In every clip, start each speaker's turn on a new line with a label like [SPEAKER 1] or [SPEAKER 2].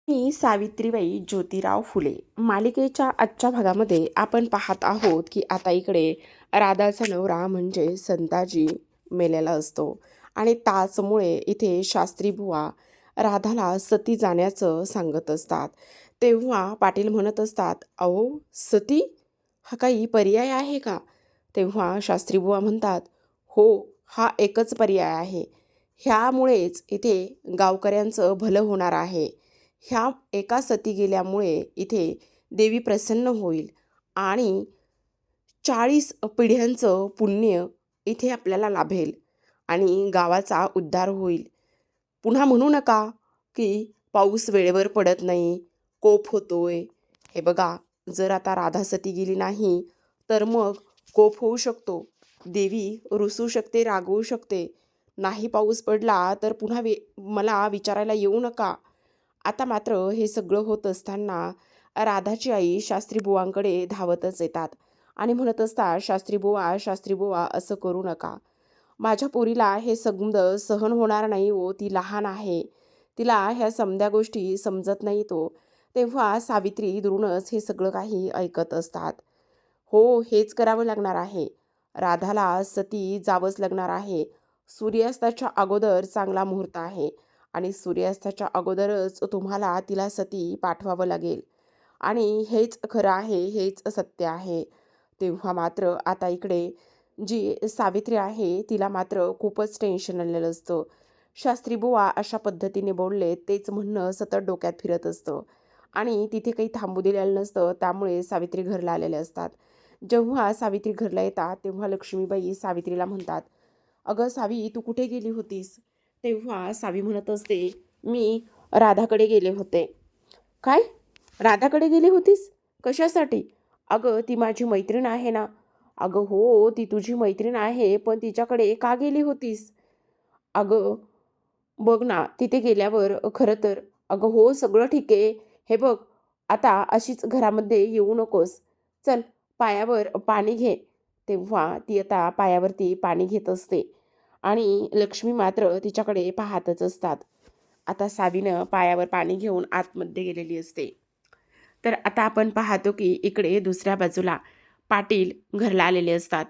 [SPEAKER 1] मी सावित्रीबाई ज्योतिराव फुले मालिकेच्या आजच्या भागामध्ये आपण पाहत आहोत की आता इकडे राधाचा नवरा म्हणजे संताजी मेलेला असतो आणि त्याचमुळे इथे शास्त्री बुवा राधाला सती जाण्याचं सांगत असतात. तेव्हा पाटील म्हणत असतात, अहो सती हा काही पर्याय आहे का? तेव्हा शास्त्री बुवा म्हणतात, हो, हा एकच पर्याय आहे. ह्यामुळेच इथे गावकऱ्यांचं भलं होणार आहे. ह्या एका सती गेल्यामुळे इथे देवी प्रसन्न होईल आणि 40 पिढ्यांचं पुण्य इथे आपल्याला लाभेल आणि गावाचा उद्धार होईल. पुन्हा म्हणू नका की पाऊस वेळेवर पडत नाही, कोप होतोय. हे बघा, जर आता राधा सती गेली नाही तर मग कोप होऊ शकतो. देवी रुसू शकते, रागवू शकते. नाही पाऊस पडला तर पुन्हा मला विचारायला येऊ नका. आता मात्र हे सगळं होत असताना राधाची आई शास्त्रीबुवांकडे धावतच येतात आणि म्हणत असतात, शास्त्रीबुवा शास्त्रीबुवा असं करू नका. माझ्या पोरीला हे समज सहन होणार नाही हो, ती लहान आहे. तिला ह्या समध्या गोष्टी समजत नाही तो. तेव्हा सावित्री दुरूनच हे सगळं काही ऐकत असतात. हो, हेच करावं लागणार आहे. राधाला सती जावंच लागणार आहे. सूर्यास्ताच्या अगोदर चांगला मुहूर्त आहे आणि सूर्यास्ताच्या अगोदरच तुम्हाला तिला सती पाठवावं लागेल आणि हेच खरं आहे, हेच सत्य आहे. तेव्हा मात्र आता इकडे जी सावित्री आहे तिला मात्र खूपच टेन्शन आलेलं असतं. शास्त्री बुवा अशा पद्धतीने बोलले तेच म्हणणं सतत डोक्यात फिरत असतं आणि तिथे काही थांबू दिलेलं नसतं. त्यामुळे सावित्री घरला आलेल्या असतात. जेव्हा सावित्री घरला येतात तेव्हा लक्ष्मीबाई सावित्रीला म्हणतात, अगं सावी, तू कुठे गेली होतीस? तेव्हा सावी म्हणत असते, मी राधाकडे गेले होते. काय? राधाकडे गेली होतीस? कशासाठी? अगं ती माझी मैत्रीण आहे ना. अगं हो, ती तुझी मैत्रीण आहे, पण तिच्याकडे का गेली होतीस? अगं बघ ना, तिथे गेल्यावर खरं तर अगं हो, सगळं ठीक आहे. हे बघ, आता अशीच घरामध्ये येऊ नकोस. चल, पायावर पाणी घे. तेव्हा ती आता पायावरती पाणी घेत असते आणि लक्ष्मी मात्र तिच्याकडे पाहतच असतात. आता सावीनं पायावर पाणी घेऊन आतमध्ये गेलेली असते. तर आता आपण पाहतो की इकडे दुसऱ्या बाजूला पाटील घरला आलेले असतात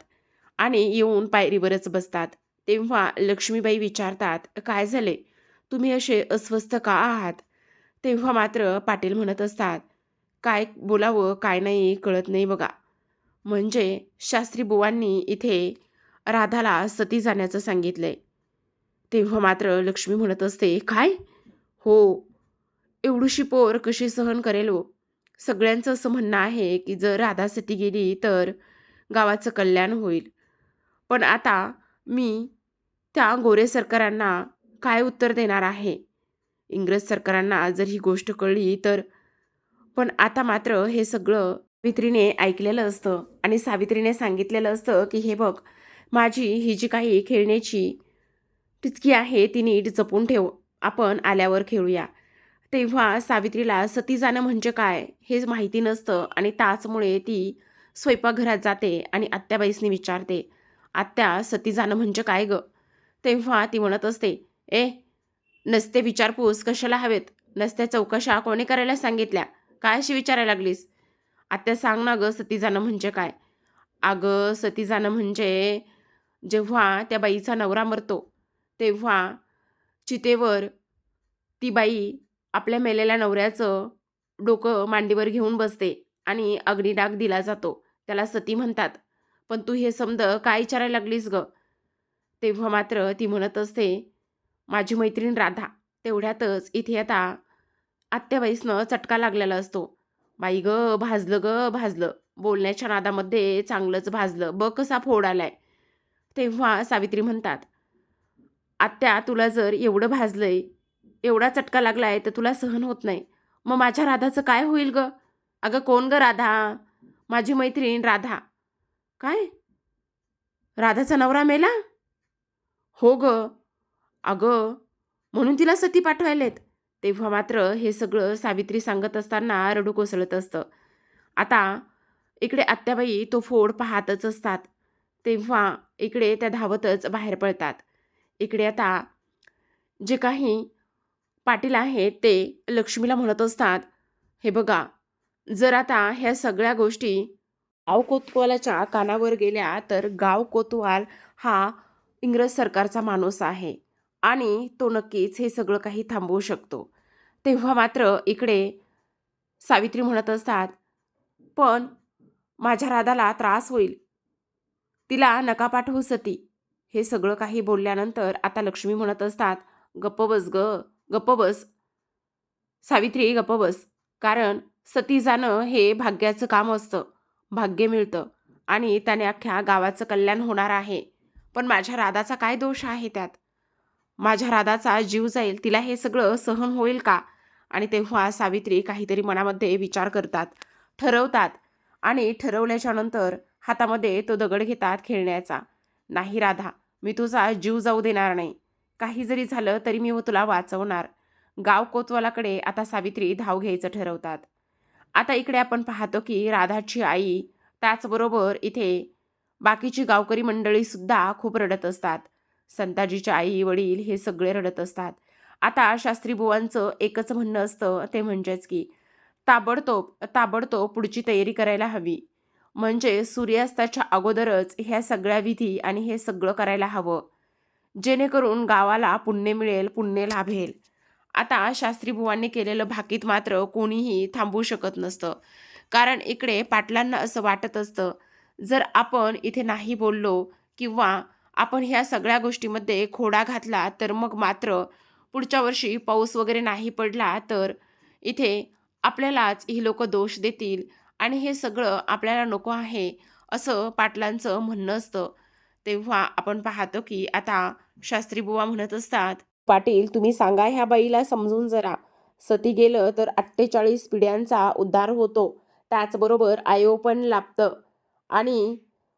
[SPEAKER 1] आणि येऊन पायरीवरच बसतात. तेव्हा लक्ष्मीबाई विचारतात, काय झाले? तुम्ही असे अस्वस्थ का आहात? तेव्हा मात्र पाटील म्हणत असतात, काय बोलावं काय नाही कळत नाही बघा. म्हणजे शास्त्री बुवांनी इथे राधाला सती जाण्याचं सांगितलंय. तेव्हा मात्र लक्ष्मी म्हणत असते, काय? हो, एवढीशी पोर कशी सहन करेल हो? सगळ्यांचं असं म्हणणं आहे की जर राधा सती गेली तर गावाचं कल्याण होईल. पण आता मी त्या गोरे सरकारांना काय उत्तर देणार आहे? इंग्रज सरकारांना जर ही गोष्ट कळली तर. पण आता मात्र हे सगळं सावित्रीने ऐकलेलं असतं आणि सावित्रीने सांगितलेलं असतं की हे बघ, माझी ही जी काही खेळण्याची टिचकी आहे ती नीट जपून ठेव. आपण आल्यावर खेळूया. तेव्हा सावित्रीला सती जाणं म्हणजे काय हे माहिती नसतं आणि त्याचमुळे ती स्वयंपाकघरात जाते आणि आत्याबाईसनी विचारते, आत्या सती जाणं म्हणजे काय गं? तेव्हा ती म्हणत असते, ए, नसते विचारपूस कशाला हवेत? नसत्या चौकशा कोणी करायला सांगितल्या? काय अशी विचारायला लागलीस? आत्या सांग ना गं, सती जाणं म्हणजे काय? अगं सती जाणं म्हणजे जेव्हा त्या बाईचा नवरा मरतो तेव्हा चितेवर ती बाई आपल्या मेलेल्या नवऱ्याचं डोकं मांडीवर घेऊन बसते आणि अग्निडाग दिला जातो. त्याला सती म्हणतात. पण तू हे समद काय विचारायला लागलीस गं? तेव्हा मात्र ती म्हणत असते, माझी मैत्रीण राधा. तेवढ्यातच इथे आता आत्याबाईसनं चटका लागलेला असतो. बाई गं, भाजलं गं, भाजलं. बोलण्याच्या नादामध्ये चांगलंच भाजलं. बघ कसा फोड आलाय. तेव्हा सावित्री म्हणतात, आत्या तुला जर एवढं भाजलंय, एवढा चटका लागलाय तर तुला सहन होत नाही. मग माझ्या राधाचं काय होईल गं? अगं कोण गं राधा? माझी मैत्रीण राधा. काय? राधाचा नवरा मेला? हो गं. अगं, म्हणून तिला सती पाठवायलेत. तेव्हा मात्र हे सगळं सावित्री सांगत असताना रडू कोसळत असतं. आता इकडे आत्याबाई तो फोड पाहतच असतात. तेव्हा इकडे त्या धावतच बाहेर पडतात. इकडे आता जे काही पाटील आहेत ते लक्ष्मीला म्हणत असतात, "हे बघा, जर आता ह्या सगळ्या गोष्टी गाव कोतवालाच्या कानावर गेल्या तर गाव कोतवाल हा इंग्रज सरकारचा माणूस आहे आणि तो नक्कीच हे सगळं काही थांबवू शकतो." तेव्हा मात्र इकडे सावित्री म्हणत असतात, "पण माझ्या राधाला त्रास होईल. तिला नका पाठवू सती." हे सगळं काही बोलल्यानंतर आता लक्ष्मी म्हणत असतात, "गप्प बस गं, गप्प बस. सावित्री गप्प बस. कारण सती जाणं हे भाग्याचं काम असतं. भाग्य मिळतं आणि त्याने अख्ख्या गावाचं कल्याण होणार आहे. पण माझ्या राधाचा काय दोष आहे त्यात? माझ्या राधाचा जीव जाईल, तिला हे सगळं सहन होईल का?" आणि तेव्हा सावित्री काहीतरी मनामध्ये विचार करतात, ठरवतात आणि ठरवल्याच्या नंतर हातामध्ये तो दगड घेतात खेळण्याचा. "नाही राधा, मी तुझा जीव जाऊ देणार नाही. काही जरी झालं तरी मी तुला वाचवणार." गाव कोतवालाकडे आता सावित्री धाव घ्यायचं ठरवतात. आता इकडे आपण पाहतो की राधाची आई, त्याचबरोबर इथे बाकीची गावकरी मंडळी सुद्धा खूप रडत असतात. संताजीचे आई वडील हे सगळे रडत असतात. आता शास्त्री बुवांचं एकच म्हणणं असतं, ते म्हणजेच की ताबडतोब ताबडतोब पुढची तयारी करायला हवी. म्हणजे सूर्यास्ताच्या अगोदरच ह्या सगळ्या विधी आणि हे सगळं करायला हवं. जेणेकरून गावाला पुण्य मिळेल, पुण्य लाभेल. आता शास्त्री बुवांनी केलेलं भाकीत मात्र कोणीही थांबवू शकत नसतं. कारण इकडे पाटलांना असं वाटत असतं, जर आपण इथे नाही बोललो किंवा आपण ह्या सगळ्या गोष्टीमध्ये खोडा घातला, तर मग मात्र पुढच्या वर्षी पाऊस वगैरे नाही पडला, तर इथे आपल्यालाच ही लोकं दोष देतील आणि हे सगळं आपल्याला नको आहे, असं पाटलांचं म्हणणं असतं. तेव्हा आपण पाहतो की आता शास्त्री बुवा म्हणत असतात, "पाटील, तुम्ही सांगा ह्या बाईला समजून जरा. सती गेलं तर 48 पिढ्यांचा उद्धार होतो. त्याचबरोबर आयो पण लाभतं आणि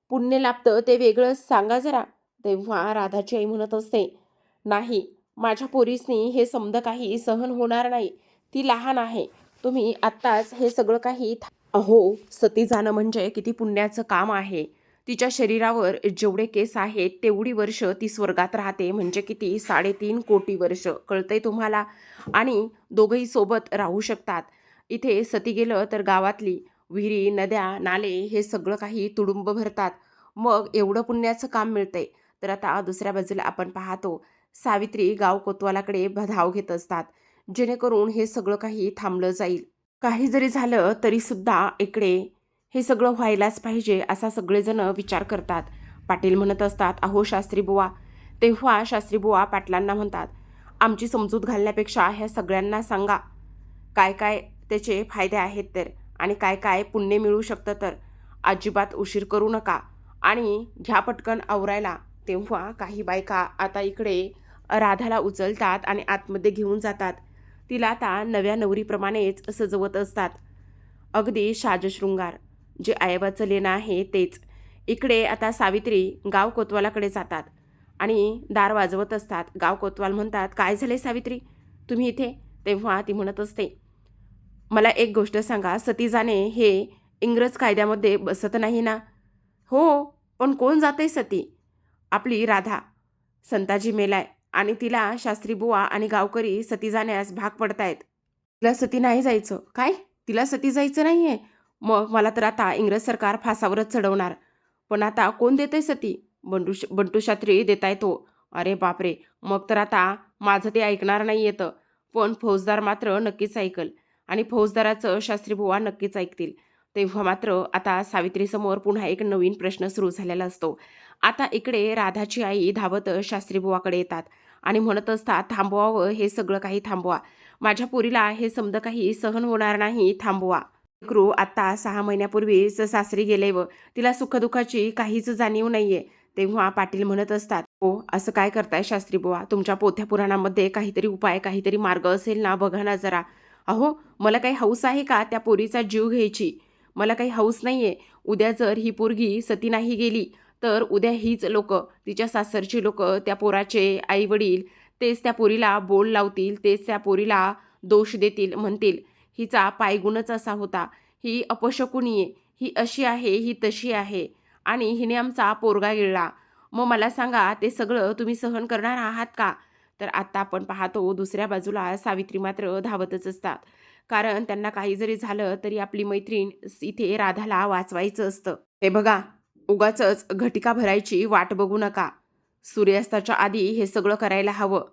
[SPEAKER 1] पुण्य लाभतं ते वेगळंच सांगा जरा." तेव्हा राधाची आई म्हणत असते, "नाही, माझ्या पोरीसनी हे समद काही सहन होणार नाही. ती लहान आहे. तुम्ही आत्ताच हे सगळं काही अहो, सती जाणं म्हणजे किती पुण्याचं काम आहे. तिच्या शरीरावर जेवढे केस आहेत तेवढी वर्ष ती स्वर्गात राहते, म्हणजे किती 3.5 कोटी वर्ष. कळतंय तुम्हाला? आणि दोघंही सोबत राहू शकतात. इथे सती गेलं तर गावातली विहिरी, नद्या, नाले हे सगळं काही तुडुंब भरतात. मग एवढं पुण्याचं काम मिळतंय. तर आता दुसऱ्या बाजूला आपण पाहतो, सावित्री गाव कोतवालाकडे धाव घेत असतात, जेणेकरून हे सगळं काही थांबलं जाईल. काही जरी झालं तरी सुद्धा इकडे हे सगळं व्हायलाच पाहिजे, असा सगळेजण विचार करतात. पाटील म्हणत असतात, "अहो शास्त्री बुवा." तेव्हा शास्त्री बुवा पाटलांना म्हणतात, "आमची समजूत घालण्यापेक्षा ह्या सगळ्यांना सांगा, काय काय त्याचे फायदे आहेत तर आणि काय काय पुण्य मिळू शकतं तर. अजिबात उशीर करू नका आणि घ्या पटकन आवरायला." तेव्हा काही बायका आता इकडे राधाला उचलतात आणि आतमध्ये घेऊन जातात. तिला आता नव्या नवरीप्रमाणेच सजवत असतात. अगदी साजशृंगार. जे आईबाचं लेणं आहे तेच. इकडे आता सावित्री गाव कोतवालाकडे जातात आणि दार वाजवत असतात. गाव कोतवाल म्हणतात, "काय झाले सावित्री? तुम्ही इथे?" तेव्हा ती म्हणत असते, "मला एक गोष्ट सांगा, सती जाणे हे इंग्रज कायद्यामध्ये बसत नाही ना?" "हो, पण कोण जातंय सती?" "आपली राधा. संताजी मेलाय आणि तिला शास्त्री बुवा आणि गावकरी सती जाण्यास भाग पडतायत." "तिला सती नाही जायचं." "काय? तिला सती जायचं नाहीये? मग मला तर आता इंग्रज सरकार फासावरच चढवणार." "पण आता कोण देतंय सती?" बंटू शास्त्री देताय तो." "अरे बापरे! मग तर आता माझं ते ऐकणार नाही येतं. पण फौजदार मात्र नक्कीच ऐकल आणि फौजदाराचं शास्त्रीबुवा नक्कीच ऐकतील." तेव्हा मात्र आता सावित्रीसमोर पुन्हा एक नवीन प्रश्न सुरू झालेला असतो. आता इकडे राधाची आई धावत शास्त्रीबुवाकडे येतात आणि म्हणत असतात, "थांबवावं, हे सगळं काही थांबवा. माझ्या पोरीला हे समद काही सहन होणार नाही, थांबवा." लेकरू आता 6 महिन्यापूर्वीच सासरी गेले व तिला सुखदुःखाची काहीच जाणीव नाहीये. तेव्हा पाटील म्हणत असतात, "हो, असं काय करताय शास्त्री बुवा? तुमच्या पोथ्या पुराणामध्ये काहीतरी उपाय, काहीतरी मार्ग असेल ना, बघा ना जरा." "अहो, मला काही हौस आहे का त्या पोरीचा जीव घ्यायची? मला काही हौस नाहीये. उद्या जर ही पोरगी सती नाही गेली, तर उद्या हीच लोकं, तिच्या सासरची लोकं, त्या पोराचे आई-वडील तेच त्या पोरीला बोल लावतील, तेच त्या पोरीला दोष देतील, म्हणतील, हिचा पायगुणच असा होता, ही अपशकुनी आहे, ही अशी आहे, ही तशी आहे आणि हिने आमचा पोरगा गिळला." मग मला सांगा, ते सगळं तुम्ही सहन करणार आहात का? तर आता आपण पाहतो दुसऱ्या बाजूला सावित्री मात्र धावतच असतात. कारण त्यांना काही जरी झालं तरी आपली मैत्रीण इथे राधाला वाचवायचं असतं. हे बघा, उगाचच घटिका भरायची वाट बघू नका. सूर्यास्ताच्या आधी हे सगळं करायला हवं.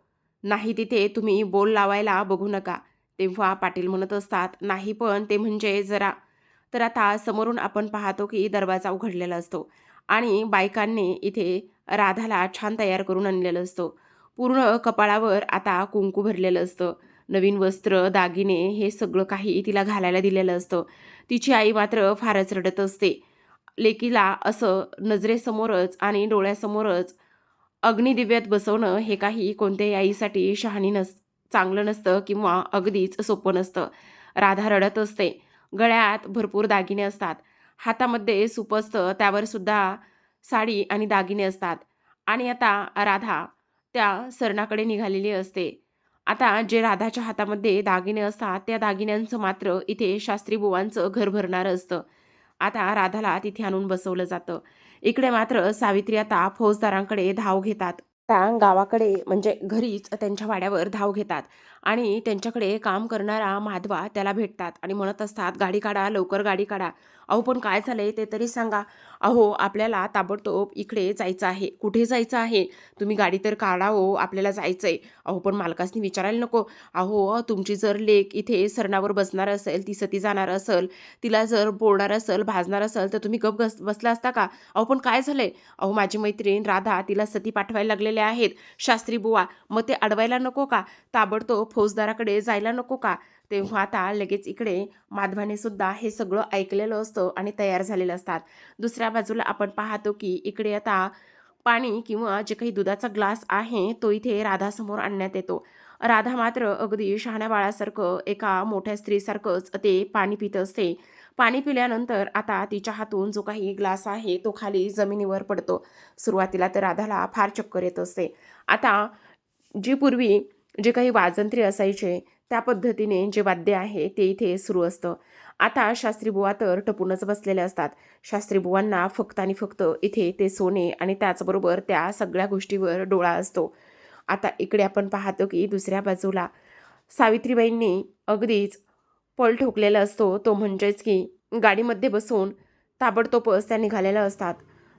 [SPEAKER 1] नाही तिथे तुम्ही बोल लावायला बघू नका. तेव्हा पाटील म्हणत असतात, नाही पण ते म्हणजे जरा. तर आता समोरून आपण पाहतो की दरवाजा उघडलेला असतो आणि बायकांनी इथे राधाला छान तयार करून आणलेलं असतं. पूर्ण कपाळावर आता कुंकू भरलेलं असतं. नवीन वस्त्र, दागिने हे सगळं काही तिला घालायला दिलेलं असतं. तिची आई मात्र फारच रडत असते. लेकीला असं नजरेसमोरच आणि डोळ्यासमोरच अग्निदिव्यात बसवणं हे काही कोणत्याही आईसाठी चांगलं नसतं किंवा अगदीच सोपं नसतं. राधा रडत असते. गळ्यात भरपूर दागिने असतात. हातामध्ये सूप असतं, त्यावर सुद्धा साडी आणि दागिने असतात. आणि आता राधा त्या सरणाकडे निघालेली असते. आता जे राधाच्या हातामध्ये दागिने असतात, त्या दागिन्यांचं मात्र इथे शास्त्री बुवांचं घर भरणारं असतं. आता राधाला तिथे आणून बसवलं जातं. इकडे मात्र सावित्री आता फौजदारांकडे धाव घेतात. त्या गावाकडे म्हणजे घरीच त्यांच्या वाड्यावर धाव घेतात आणि त्यांच्याकडे काम करणारा माधवा त्याला भेटतात आणि म्हणत असतात, गाडी काढा, लवकर गाडी काढा. अहो पण काय झालंय ते तरी सांगा. अहो आपल्याला ताबडतोब इकडे जायचं आहे. कुठे जायचं आहे? तुम्ही गाडी तर काढा हो, आपल्याला जायचंय. अहो पण मालकासनी विचारायला नको. अहो तुमची जर लेक इथे सरणावर बसणार असेल, ती सती जाणार असेल, तिला जर बोलणार असेल, भाजणार असेल, तर तुम्ही गप बसला असता का? अहो पण काय झालंय? अहो माझी मैत्रीण राधा तिला सती पाठवायला लागलेले आहेत शास्त्री बुवा. मग ते अडवायला नको का? ताबडतोब फौजदाराकडे जायला नको का? तेव्हा आता लगेच इकडे माधवाने सुद्धा हे सगळं ऐकलेलं असतं आणि तयार झालेलं असतात. दुसऱ्या बाजूला आपण पाहतो की इकडे आता पाणी किंवा जे काही दुधाचा ग्लास आहे तो इथे राधासमोर आणण्यात येतो. राधा मात्र अगदी शहाण्या बाळासारखं एका मोठ्या स्त्रीसारखंच ते पाणी पित असते. पाणी पिल्यानंतर आता तिच्या हातून जो काही ग्लास आहे तो खाली जमिनीवर पडतो. सुरुवातीला तर राधाला फार चक्कर येत असते. आता जी पूर्वी जे काही वाजंत्री असायचे त्या पद्धतीने जे वाद्य आहे ते इथे सुरू असतं. आता शास्त्रीबुवा तर टपूनच बसलेले असतात. शास्त्रीबुवांना फक्त आणि फक्त इथे ते सोने आणि त्याचबरोबर त्या सगळ्या गोष्टीवर डोळा असतो. आता इकडे आपण पाहतो की दुसऱ्या बाजूला सावित्रीबाईंनी अगदीच पळ ठोकलेला असतो. तो म्हणजेच की गाडीमध्ये बसून ताबडतोबच त्या निघालेल्या असतात.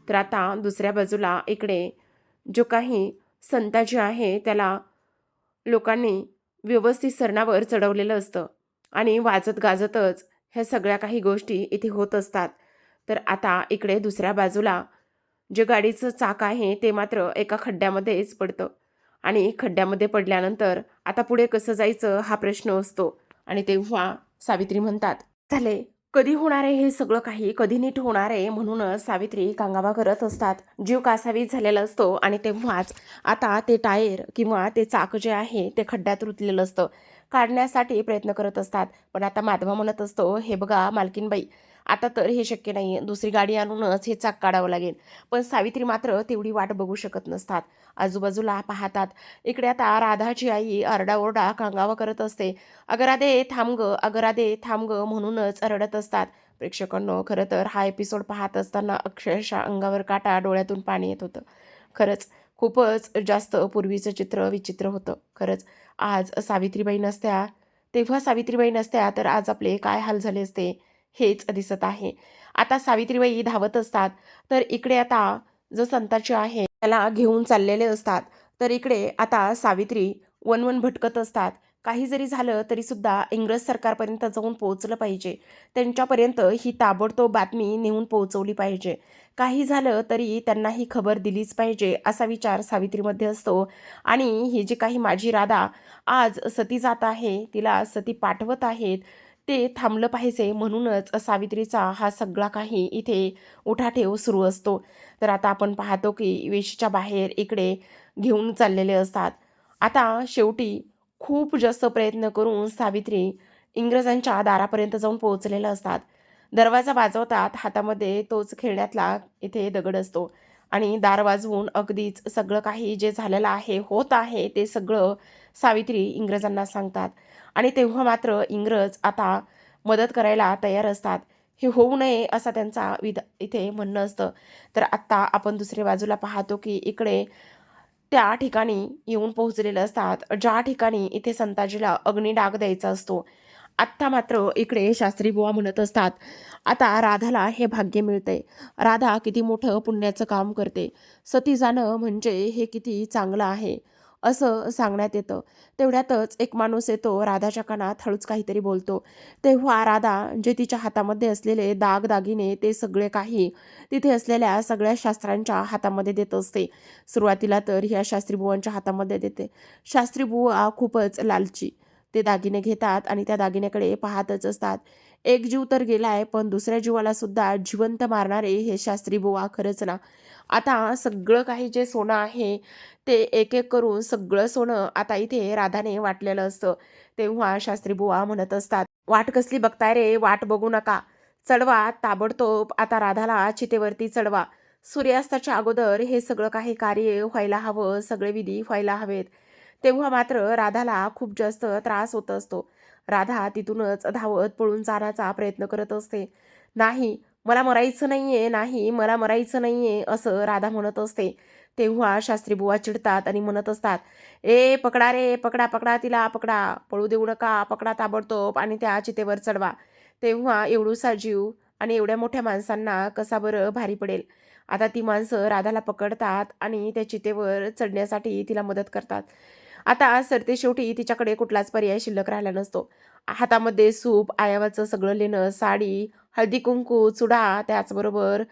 [SPEAKER 1] तर आता दुसऱ्या बाजूला इकडे जो काही संताजी आहे त्याला लोकांनी व्यवस्थित सरणावर चढवलेलं असतं आणि वाजत गाजतच ह्या सगळ्या काही गोष्टी इथे होत असतात. तर आता इकडे दुसऱ्या बाजूला जे गाडीचं चाक आहे ते मात्र एका खड्ड्यामध्येच पडतं आणि खड्ड्यामध्ये पडल्यानंतर आता पुढे कसं जायचं हा प्रश्न असतो. आणि तेव्हा सावित्री म्हणतात, झाले कधी होणार आहे हे सगळं काही, कधी नीट होणार आहे. म्हणूनच सावित्री कांगावा करत असतात. जीव कासावीस झालेला असतो आणि तेव्हाच आता ते टायर किंवा ते चाक जे आहे ते खड्ड्यात रुतलेलं असतं. काढण्यासाठी प्रयत्न करत असतात. पण आता माधवा म्हणत असतो, हे बघा मालकीनबाई, आता तर हे शक्य नाही. दुसरी गाडी आणूनच हे चाक काढावं लागेल. पण सावित्री मात्र तेवढी वाट बघू शकत नसतात. आजूबाजूला पाहतात. इकडे आता राधाची आई आरडाओरडा कांगावा करत असते. "अगं राधे थांब गं, अगं राधे थांब गं" म्हणूनच रडत असतात. प्रेक्षकांनो, खरं तर हा एपिसोड पाहत असताना अक्षरशः अंगावर काटा, डोळ्यातून पाणी येत होतं. खरंच खूपच जास्त पूर्वीचं चित्र विचित्र होतं. खरंच आज सावित्रीबाई नसत्या, तेव्हा सावित्रीबाई नसत्या तर आज आपले काय हाल झाले असते हेच दिसत आहे. आता सावित्रीबाई धावत असतात. तर इकडे आता जो संताची आहे त्याला घेऊन चाललेले असतात. तर इकडे आता सावित्री वणवण भटकत असतात. काही जरी झालं तरी सुद्धा इंग्रज सरकारपर्यंत जाऊन पोहोचलं पाहिजे. त्यांच्यापर्यंत ही ताबडतोब बातमी नेऊन पोहोचवली पाहिजे. काही झालं तरी त्यांना ही खबर दिलीच पाहिजे असा विचार सावित्रीमध्ये असतो. आणि ही जी काही माझी राधा आज सती जात आहे, तिला सती पाठवत आहेत, ते थांबलं पाहिजे म्हणूनच सावित्रीचा हा सगळा काही इथे उठाठेव सुरू असतो. तर आता आपण पाहतो की वेशीच्या बाहेर इकडे घेऊन चाललेले असतात. आता शेवटी खूप जास्त प्रयत्न करून सावित्री इंग्रजांच्या दारापर्यंत जाऊन पोहोचलेल्या असतात. दरवाजा वाजवतात. हातामध्ये तोच खेळण्यातला इथे दगड असतो आणि दार वाजवून अगदीच सगळं काही जे झालेलं आहे, होत आहे ते सगळं सावित्री इंग्रजांना सांगतात. आणि तेव्हा मात्र इंग्रज आता मदत करायला तयार असतात. हे होऊ नये असा त्यांचा इथे म्हणणं असतं. तर आत्ता आपण दुसऱ्या बाजूला पाहतो की इकडे त्या ठिकाणी येऊन पोहोचलेले असतात, ज्या ठिकाणी इथे संताजीला अग्निडाग द्यायचा असतो. आत्ता मात्र इकडे शास्त्री बुवा म्हणत असतात, आता राधाला हे भाग्य मिळतंय. राधा किती मोठं पुण्याचं काम करते. सती जाणं म्हणजे हे किती चांगलं आहे, असं सांगण्यात येतं. तेवढ्यातच एक माणूस येतो, राधाच्या कानात हळूच काहीतरी बोलतो. तेव्हा राधा जे तिच्या हातामध्ये असलेले दागदागिने ते सगळे काही तिथे असलेल्या सगळ्या शास्त्रांच्या हातामध्ये देत असते. सुरुवातीला तर ह्या शास्त्री बुवांच्या हातामध्ये देते. शास्त्री बुवा खूपच लालची. ते दागिने घेतात आणि त्या दागिन्याकडे पाहतच असतात. एक जीव तर गेलाय, पण दुसऱ्या जीवाला सुद्धा जिवंत मारणारे हे शास्त्री बुवा खरंच ना. आता सगळं काही जे सोनं आहे, ते एक-एक करून सगळं सोनं आता इथे राधाने वाटलेलं असतं. तेव्हा शास्त्री बुवा म्हणत असतात, "वाट कसली बघताय रे? वाट बघू नका. चढवा ताबडतोब आता राधाला चितेवरती चढवा. सूर्यास्ताच्या अगोदर हे सगळं काही कार्य व्हायला हवं, सगळे विधी व्हायला हवेत." तेव्हा मात्र राधाला खूप जास्त त्रास होत असतो. राधा तिथूनच धावत पळून जाण्याचा प्रयत्न करत असते. "नाही, मला मरायचं नाहीये, नाही, मला मरायचं नाहीये," असं राधा म्हणत असते. तेव्हा शास्त्री बुवा चिडतात आणि म्हणत असतात, "ए पकडा रे, पकडा, पकडा तिला पकडा. पळू देऊ नका. पकडा ताबडतोब आणि त्या चितेवर चढवा." तेव्हा एवढूसा जीव आणि एवढ्या मोठ्या माणसांना कसा बरं भारी पडेल. आता ती माणसं राधाला पकडतात आणि त्या चितेवर चढण्यासाठी तिला मदत करतात. आता सरतेशेवटी तिच्याकडे कुठलाच पर्याय शिल्लक राहिला नसतो. हातामध्ये सूप, आयावाचं सगळं लेणं, साडी, हळदी-कुंकू, चुडा, त्याचबरोबर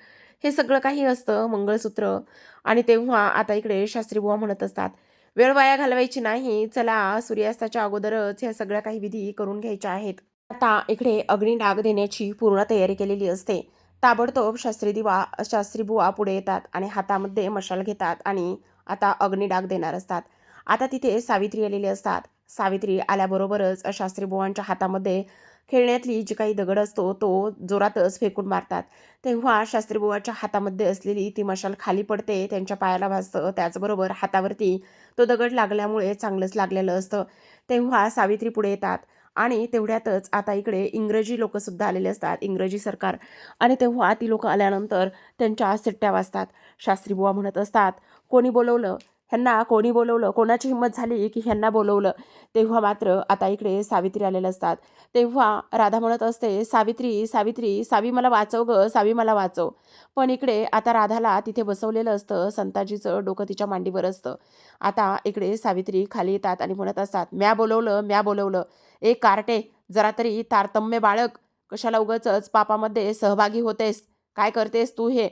[SPEAKER 1] हे सगळं काही असतं, मंगळसूत्र. आणि तेव्हा आता इकडे शास्त्रीबुवा म्हणत असतात, "वेळ वाया घालवायची नाही. चला, सूर्यास्ताच्या अगोदरच ह्या सगळ्या काही विधी करून घ्यायच्या आहेत." आता इकडे अग्निडाग देण्याची पूर्ण तयारी केलेली असते. ताबडतोब शास्त्रीबुवा पुढे येतात आणि हातामध्ये मशाल घेतात आणि आता अग्निडाग देणार असतात. आता तिथे सावित्री आलेली असतात. सावित्री आल्याबरोबरच शास्त्रीबुवांच्या हातामध्ये खेळण्यातली जी काही दगड असतो तो जोरातच फेकून मारतात. तेव्हा शास्त्रीबुवाच्या हातामध्ये असलेली ती मशाल खाली पडते, त्यांच्या पायाला भाजतं. त्याचबरोबर हातावरती तो दगड लागल्यामुळे चांगलंच लागलेलं असतं. तेव्हा सावित्री पुढे येतात आणि तेवढ्यातच आता इकडे इंग्रजी लोकंसुद्धा आलेले असतात, इंग्रजी सरकार. आणि तेव्हा ती लोकं आल्यानंतर त्यांच्या शिट्ट्या वाजतात. शास्त्रीबुवा म्हणत असतात, "कोणी बोलवलं? ह्यांना कोणी बोलवलं? कोणाची हिंमत झाली की ह्यांना बोलवलं?" तेव्हा मात्र आता इकडे सावित्री आलेल्या असतात. तेव्हा राधा म्हणत असते, "सावित्री, सावित्री, सावी मला वाचव गं, सावी मला वाचव." पण इकडे आता राधाला तिथे बसवलेलं असतं, संताजीचं डोकं तिच्या मांडीवर असतं. आता इकडे सावित्री खाली येतात आणि म्हणत असतात, "म्या बोलवलं, म्या बोलवलं. ए कार्टे, जरा तरी तारतम्य बाळग. कशाला उगाचच पापामध्ये सहभागी होतेस? काय करतेस तू हे?"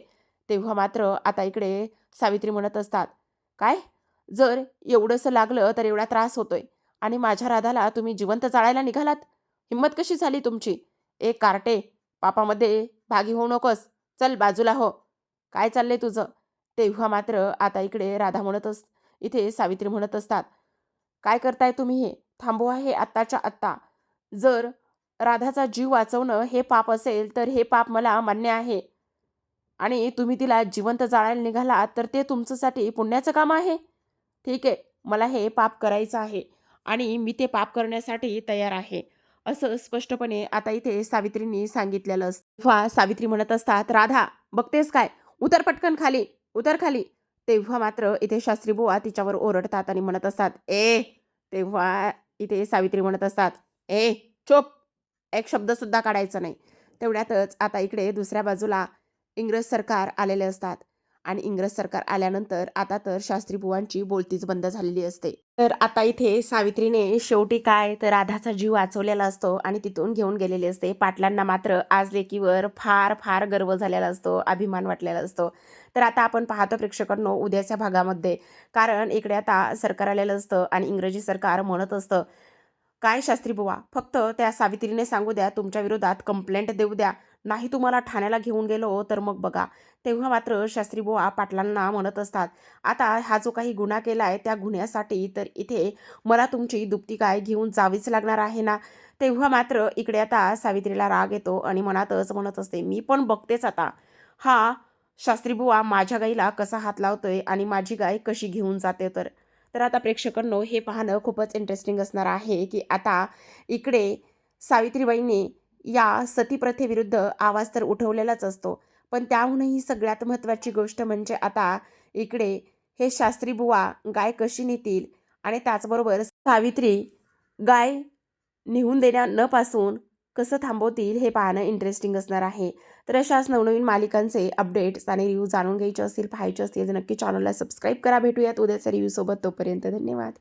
[SPEAKER 1] तेव्हा मात्र आता इकडे सावित्री म्हणत असतात, "काय? जर एवढंसं लागलं तर एवढा त्रास होतोय आणि माझ्या राधाला तुम्ही जिवंत जाळायला निघालात? हिंमत कशी झाली तुमची? एक कार्टे, पापामध्ये भागी होऊ नकोस. चल बाजूला हो. काय चाललंय तुझं?" तेव्हा मात्र आता इकडे राधा इथे सावित्री म्हणत असतात, "काय करताय तुम्ही हे? थांबवा हे आत्ताच्या आत्ता. जर राधाचा जीव वाचवणं हे पाप असेल, तर हे पाप मला मान्य आहे आणि तुम्ही तिला जिवंत जाळायला निघालात, तर ते तुमच्यासाठी पुण्याचं काम आहे. ठीक आहे, मला हे पाप करायचं आहे आणि मी ते पाप करण्यासाठी तयार आहे." असं स्पष्टपणे आता इथे सावित्रींनी सांगितलेलं असतं. तेव्हा सावित्री म्हणत असतात, "राधा, बघतेस काय? उतर पटकन खाली, उतर खाली." तेव्हा मात्र इथे शास्त्रीबुवा तिच्यावर ओरडतात आणि म्हणत असतात, "ए!" तेव्हा इथे सावित्री म्हणत असतात, "ए, चुप! एक शब्दसुद्धा काढायचा नाही." तेवढ्यातच आता इकडे दुसऱ्या बाजूला इंग्रज सरकार आलेले असतात आणि इंग्रज सरकार आल्यानंतर आता तर शास्त्री बुवांची बोलतीच बंद झालेली असते. तर आता इथे सावित्रीने शेवटी काय तर राधाचा जीव वाचवलेला असतो आणि तिथून घेऊन गेलेली असते. पाटलांना मात्र आज लेकीवर फार फार गर्व झालेला असतो, अभिमान वाटलेला असतो. तर आता आपण पाहतो प्रेक्षकांनो उद्याच्या भागामध्ये, कारण इकडे आता सरकार आलेलं असतं आणि इंग्रजी सरकार म्हणत असतं, "काय शास्त्री बुवा, फक्त त्या सावित्रीने सांगू द्या, तुमच्या विरोधात कंप्लेंट देऊ द्या. नाही तुम्हाला ठाण्याला घेऊन गेलो तर मग बघा." तेव्हा मात्र शास्त्री बुवा पाटलांना म्हणत असतात, "आता हा जो काही गुन्हा केलाय त्या गुन्ह्यासाठी तर इथे मला तुमची दुपटी काय घेऊन जावीच लागणार आहे ना." तेव्हा मात्र इकडे आता सावित्रीला राग येतो आणि मनातच म्हणत असते, "मी पण बघतेच आता. हा शास्त्री बुवा माझ्या गाईला कसा हात लावतोय आणि माझी गाय कशी घेऊन जाते तर." तर आता प्रेक्षकांनो हे पाहणं खूपच इंटरेस्टिंग असणार आहे, की आता इकडे सावित्रीबाईंनी या सतीप्रथेविरुद्ध आवाज तर उठवलेलाच असतो. पण त्याहूनही सगळ्यात महत्त्वाची गोष्ट म्हणजे आता इकडे हे शास्त्री बुवा गाय कशी नेतील आणि त्याचबरोबर सावित्री गाय नेऊन देण्या न पासून कसं थांबवतील हे पाहणं इंटरेस्टिंग असणार आहे. तर अशाच नवनवीन मालिकांचे अपडेट्स आणि रिव्ह्यू जाणून घ्यायचे असतील, पाहायचे असतील तर नक्की चॅनलला सबस्क्राईब करा. भेटूयात उद्याच्या रिव्ह्यूसोबत. तोपर्यंत धन्यवाद.